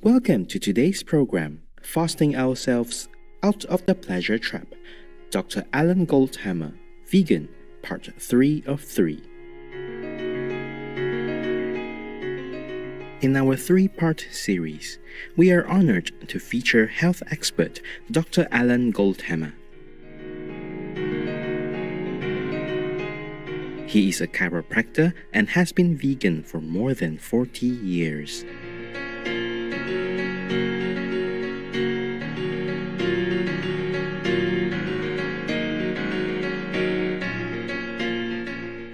Welcome to today's program, Fasting Ourselves Out of the Pleasure Trap. Dr. Alan Goldhamer, Vegan, Part 3 of 3. In our three-part series, we are honored to feature health expert Dr. Alan Goldhamer. He is a chiropractor and has been vegan for more than 40 years.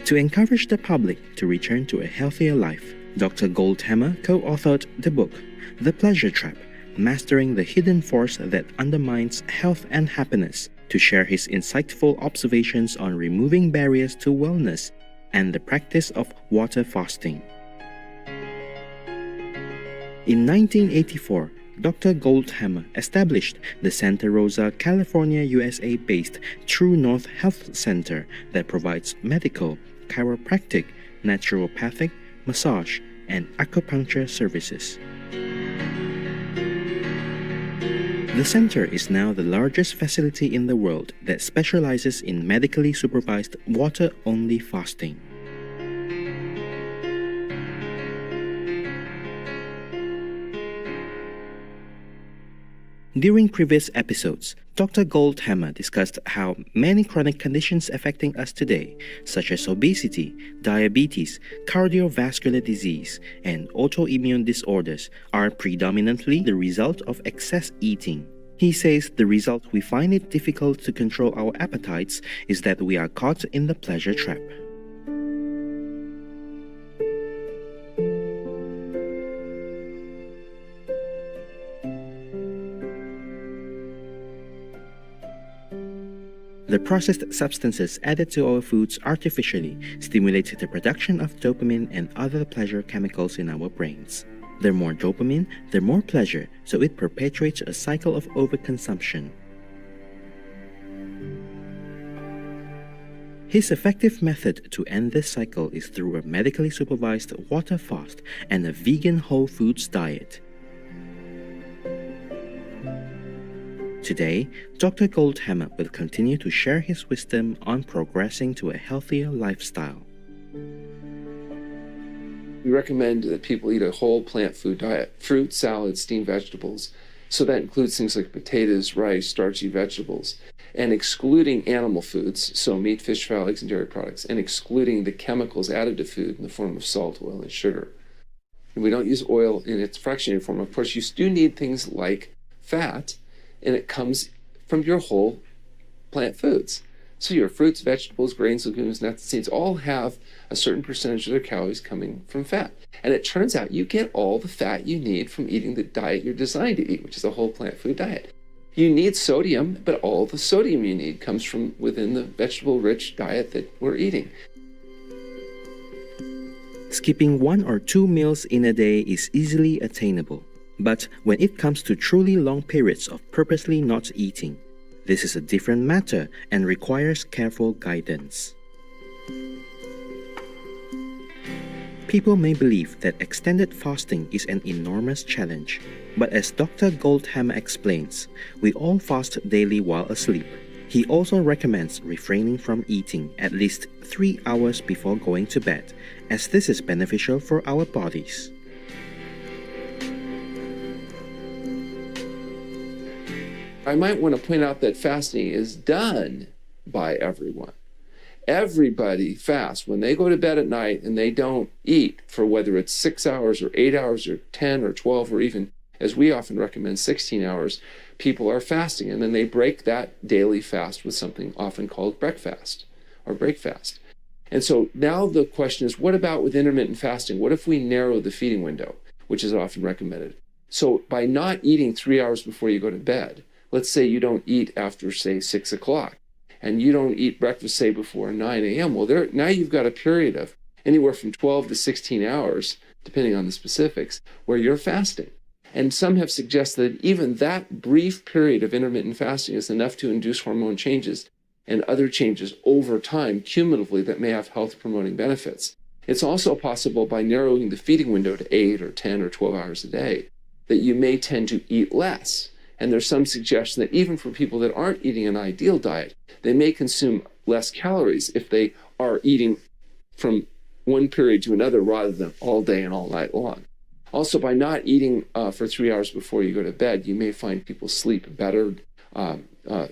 To encourage the public to return to a healthier life, Dr. Goldhamer co-authored the book, The Pleasure Trap, Mastering the Hidden Force That Undermines Health and Happiness, to share his insightful observations on removing barriers to wellness and the practice of water fasting. In 1984, Dr. Goldhamer established the Santa Rosa, California, USA-based True North Health Center that provides medical, chiropractic, naturopathic, massage, and acupuncture services. The center is now the largest facility in the world that specializes in medically supervised water-only fasting. During previous episodes, Dr. Goldhamer discussed how many chronic conditions affecting us today, such as obesity, diabetes, cardiovascular disease, and autoimmune disorders, are predominantly the result of excess eating. He says the result we find it difficult to control our appetites is that we are caught in the pleasure trap. The processed substances added to our foods artificially stimulate the production of dopamine and other pleasure chemicals in our brains. The more dopamine, the more pleasure, so it perpetuates a cycle of overconsumption. His effective method to end this cycle is through a medically supervised water fast and a vegan whole foods diet. Today, Dr. Goldhamer will continue to share his wisdom on progressing to a healthier lifestyle. We recommend that people eat a whole plant food diet, fruit, salads, steamed vegetables. So that includes things like potatoes, rice, starchy vegetables, and excluding animal foods, so meat, fish, fowl, eggs, and dairy products, and excluding the chemicals added to food in the form of salt, oil, and sugar. And we don't use oil in its fractionated form. Of course, you do need things like fat, and it comes from your whole plant foods. So your fruits, vegetables, grains, legumes, nuts, and seeds all have a certain percentage of their calories coming from fat. And it turns out you get all the fat you need from eating the diet you're designed to eat, which is a whole plant food diet. You need sodium, but all the sodium you need comes from within the vegetable-rich diet that we're eating. Skipping 1 or 2 meals in a day is easily attainable. But when it comes to truly long periods of purposely not eating, this is a different matter and requires careful guidance. People may believe that extended fasting is an enormous challenge, but as Dr. Goldhamer explains, we all fast daily while asleep. He also recommends refraining from eating at least 3 hours before going to bed, as this is beneficial for our bodies. I might want to point out that fasting is done by everyone. Everybody fasts when they go to bed at night and they don't eat for whether it's 6 hours or 8 hours or 10 or 12 or even, as we often recommend, 16 hours. People are fasting, and then they break that daily fast with something often called breakfast or break fast. And so now the question is, what about with intermittent fasting? What if we narrow the feeding window, which is often recommended? So by not eating 3 hours before you go to bed, let's say you don't eat after, say, 6 o'clock, and you don't eat breakfast, say, before 9 a.m. Well, now you've got a period of anywhere from 12 to 16 hours, depending on the specifics, where you're fasting. And some have suggested that even that brief period of intermittent fasting is enough to induce hormone changes and other changes over time, cumulatively, that may have health-promoting benefits. It's also possible by narrowing the feeding window to 8 or 10 or 12 hours a day, that you may tend to eat less. And there's some suggestion that even for people that aren't eating an ideal diet, they may consume less calories if they are eating from one period to another rather than all day and all night long. Also, by not eating for 3 hours before you go to bed, you may find people sleep better,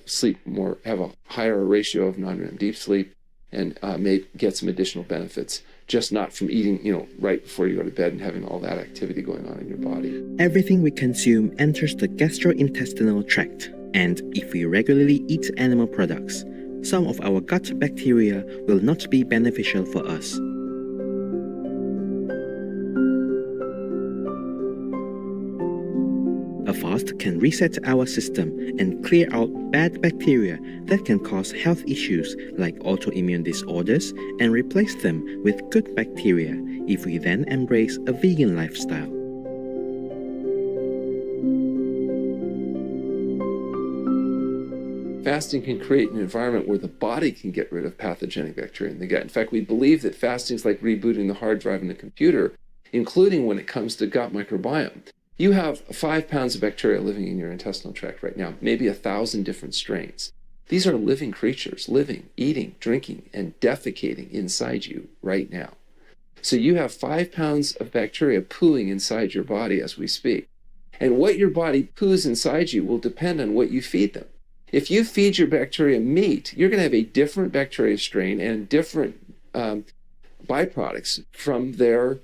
sleep more, have a higher ratio of non-REM deep sleep, and may get some additional benefits, just not from eating, right before you go to bed and having all that activity going on in your body. Everything we consume enters the gastrointestinal tract, and if we regularly eat animal products, some of our gut bacteria will not be beneficial for us. A fast can reset our system and clear out bad bacteria that can cause health issues like autoimmune disorders and replace them with good bacteria if we then embrace a vegan lifestyle. Fasting can create an environment where the body can get rid of pathogenic bacteria in the gut. In fact, we believe that fasting is like rebooting the hard drive in the computer, including when it comes to gut microbiome. You have 5 pounds of bacteria living in your intestinal tract right now, maybe 1,000 different strains. These are living creatures, living, eating, drinking, and defecating inside you right now. So you have 5 pounds of bacteria pooing inside your body as we speak. And what your body poos inside you will depend on what you feed them. If you feed your bacteria meat, you're going to have a different bacteria strain and different byproducts from their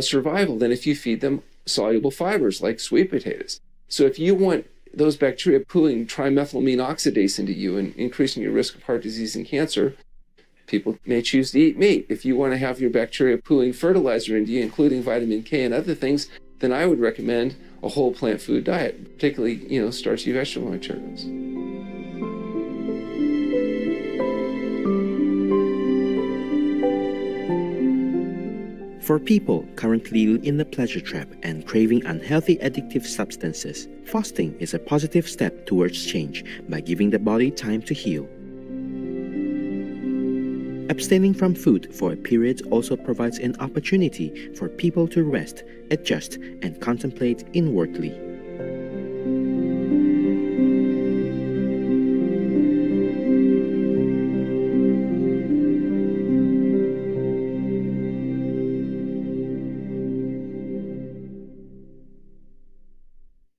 survival than if you feed them soluble fibers like sweet potatoes. So if you want those bacteria pooling trimethylamine oxidase into you and increasing your risk of heart disease and cancer, people may choose to eat meat. If you want to have your bacteria pooling fertilizer into you, including vitamin K and other things, then I would recommend a whole plant food diet, particularly, starchy vegetable materials. For people currently in the pleasure trap and craving unhealthy addictive substances, fasting is a positive step towards change by giving the body time to heal. Abstaining from food for a period also provides an opportunity for people to rest, adjust, and contemplate inwardly.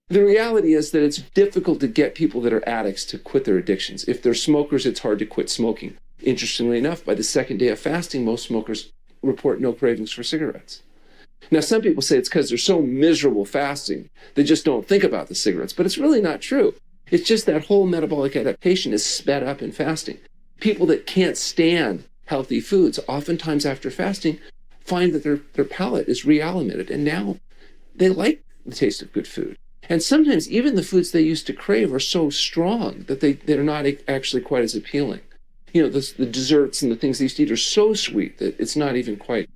The reality is that it's difficult to get people that are addicts to quit their addictions. If they're smokers, it's hard to quit smoking. Interestingly enough, by the second day of fasting, most smokers report no cravings for cigarettes. Now, some people say it's because they're so miserable fasting, they just don't think about the cigarettes, but it's really not true. It's just that whole metabolic adaptation is sped up in fasting. People that can't stand healthy foods, oftentimes after fasting, find that their palate is reallocated, and now they like the taste of good food. And sometimes even the foods they used to crave are so strong that they're not actually quite as appealing. The desserts and the things they used to eat are so sweet that it's not even quite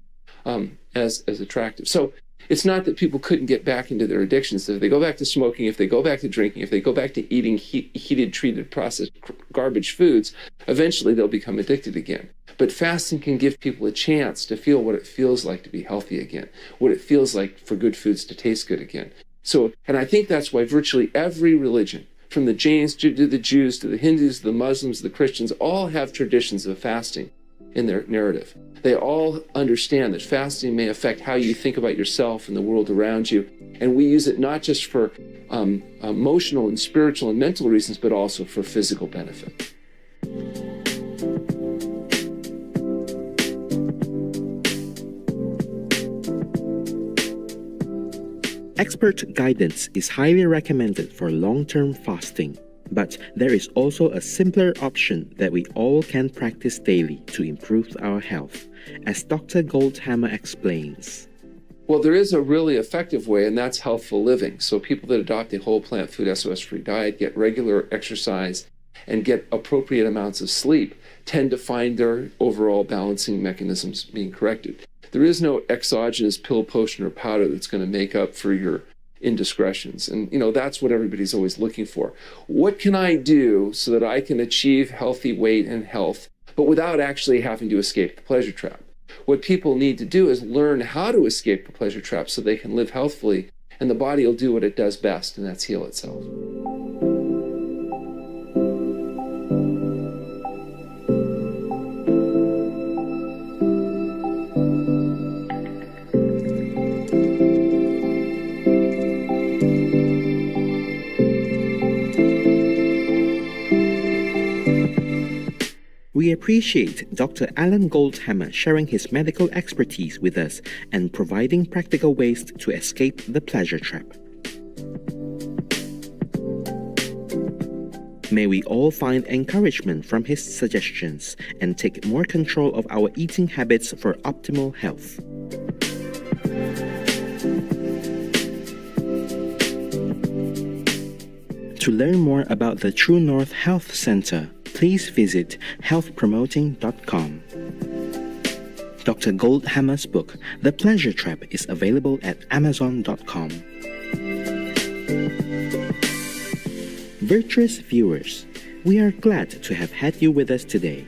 as attractive. So it's not that people couldn't get back into their addictions. If they go back to smoking, if they go back to drinking, if they go back to eating heated, treated, processed garbage foods, eventually they'll become addicted again. But fasting can give people a chance to feel what it feels like to be healthy again, what it feels like for good foods to taste good again. So, and I think that's why virtually every religion, from the Jains to the Jews, to the Hindus, to the Muslims, the Christians, all have traditions of fasting in their narrative. They all understand that fasting may affect how you think about yourself and the world around you. And we use it not just for emotional and spiritual and mental reasons, but also for physical benefit. Expert guidance is highly recommended for long-term fasting, but there is also a simpler option that we all can practice daily to improve our health, as Dr. Goldhamer explains. Well, there is a really effective way, and that's healthful living. So people that adopt a whole plant food SOS-free diet, get regular exercise, and get appropriate amounts of sleep tend to find their overall balancing mechanisms being corrected. There is no exogenous pill, potion, or powder that's going to make up for your indiscretions. And, that's what everybody's always looking for. What can I do so that I can achieve healthy weight and health, but without actually having to escape the pleasure trap? What people need to do is learn how to escape the pleasure trap so they can live healthfully and the body will do what it does best, and that's heal itself. We appreciate Dr. Alan Goldhamer sharing his medical expertise with us and providing practical ways to escape the pleasure trap. May we all find encouragement from his suggestions and take more control of our eating habits for optimal health. To learn more about the True North Health Center, please visit healthpromoting.com. Dr. Goldhamer's book, The Pleasure Trap, is available at amazon.com. Virtuous viewers, we are glad to have had you with us today.